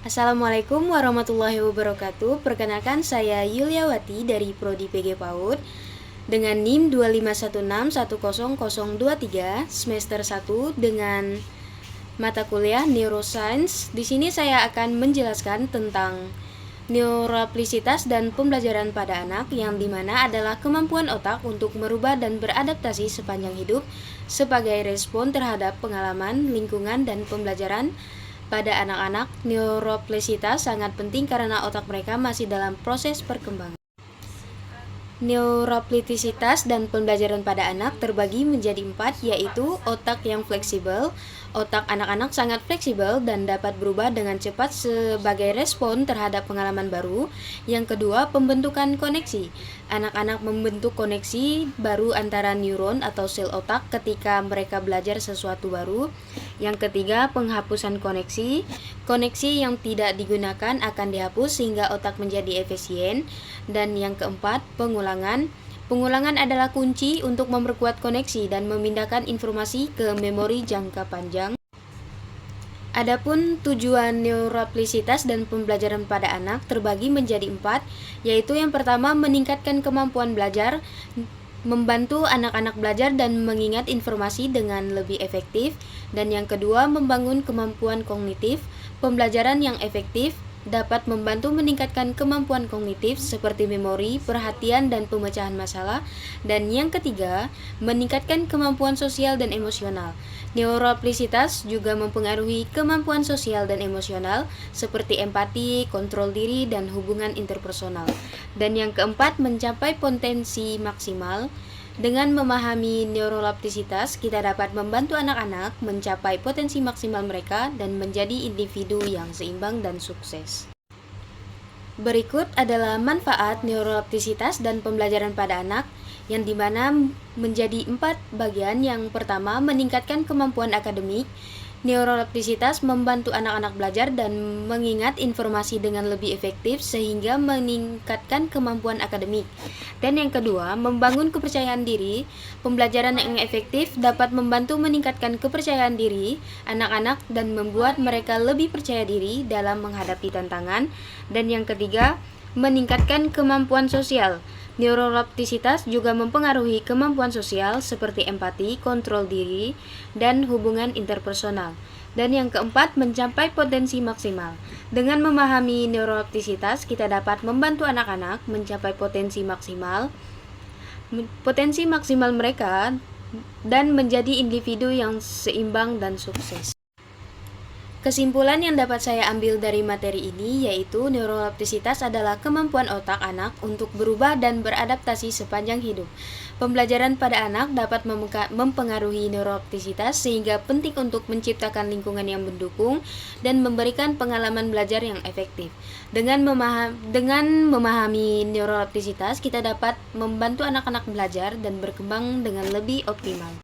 Assalamualaikum warahmatullahi wabarakatuh. Perkenalkan saya Yuliawati dari Prodi PG PAUD dengan NIM 251610023 semester 1 dengan mata kuliah Neuroscience. Di sini saya akan menjelaskan tentang neuroplastisitas dan pembelajaran pada anak, yang dimana adalah kemampuan otak untuk merubah dan beradaptasi sepanjang hidup sebagai respon terhadap pengalaman, lingkungan, dan pembelajaran. Pada anak-anak, neuroplastisitas sangat penting karena otak mereka masih dalam proses perkembangan. Neuroplastisitas dan pembelajaran pada anak terbagi menjadi 4, yaitu otak yang fleksibel. Otak anak-anak sangat fleksibel dan dapat berubah dengan cepat sebagai respon terhadap pengalaman baru. Yang kedua, pembentukan koneksi. Anak-anak membentuk koneksi baru antara neuron atau sel otak ketika mereka belajar sesuatu baru. Yang ketiga, penghapusan koneksi. Koneksi yang tidak digunakan akan dihapus sehingga otak menjadi efisien. Dan yang keempat, pengulangan. Pengulangan adalah kunci untuk memperkuat koneksi dan memindahkan informasi ke memori jangka panjang. Adapun tujuan neuroplastisitas dan pembelajaran pada anak terbagi menjadi 4, yaitu yang pertama, meningkatkan kemampuan belajar, membantu anak-anak belajar dan mengingat informasi dengan lebih efektif. Dan yang kedua, membangun kemampuan kognitif. Pembelajaran yang efektif dapat membantu meningkatkan kemampuan kognitif seperti memori, perhatian, dan pemecahan masalah. Dan yang ketiga, meningkatkan kemampuan sosial dan emosional. Neuroplastisitas juga mempengaruhi kemampuan sosial dan emosional seperti empati, kontrol diri, dan hubungan interpersonal. Dan yang keempat, mencapai potensi maksimal. Dengan memahami neuroplastisitas, kita dapat membantu anak-anak mencapai potensi maksimal mereka dan menjadi individu yang seimbang dan sukses. Berikut adalah manfaat neuroplastisitas dan pembelajaran pada anak, yang dimana menjadi 4 bagian. Yang pertama, meningkatkan kemampuan akademik. Neuroplastisitas membantu anak-anak belajar dan mengingat informasi dengan lebih efektif sehingga meningkatkan kemampuan akademik. Dan yang kedua, membangun kepercayaan diri. Pembelajaran yang efektif dapat membantu meningkatkan kepercayaan diri anak-anak dan membuat mereka lebih percaya diri dalam menghadapi tantangan. Dan yang ketiga, meningkatkan kemampuan sosial. Neuroplastisitas juga mempengaruhi kemampuan sosial seperti empati, kontrol diri, dan hubungan interpersonal. Dan yang keempat, mencapai potensi maksimal. Dengan memahami neuroplastisitas, kita dapat membantu anak-anak mencapai potensi maksimal mereka dan menjadi individu yang seimbang dan sukses. Kesimpulan yang dapat saya ambil dari materi ini yaitu neuroplastisitas adalah kemampuan otak anak untuk berubah dan beradaptasi sepanjang hidup. Pembelajaran pada anak dapat mempengaruhi neuroplastisitas sehingga penting untuk menciptakan lingkungan yang mendukung dan memberikan pengalaman belajar yang efektif. Dengan memahami neuroplastisitas, kita dapat membantu anak-anak belajar dan berkembang dengan lebih optimal.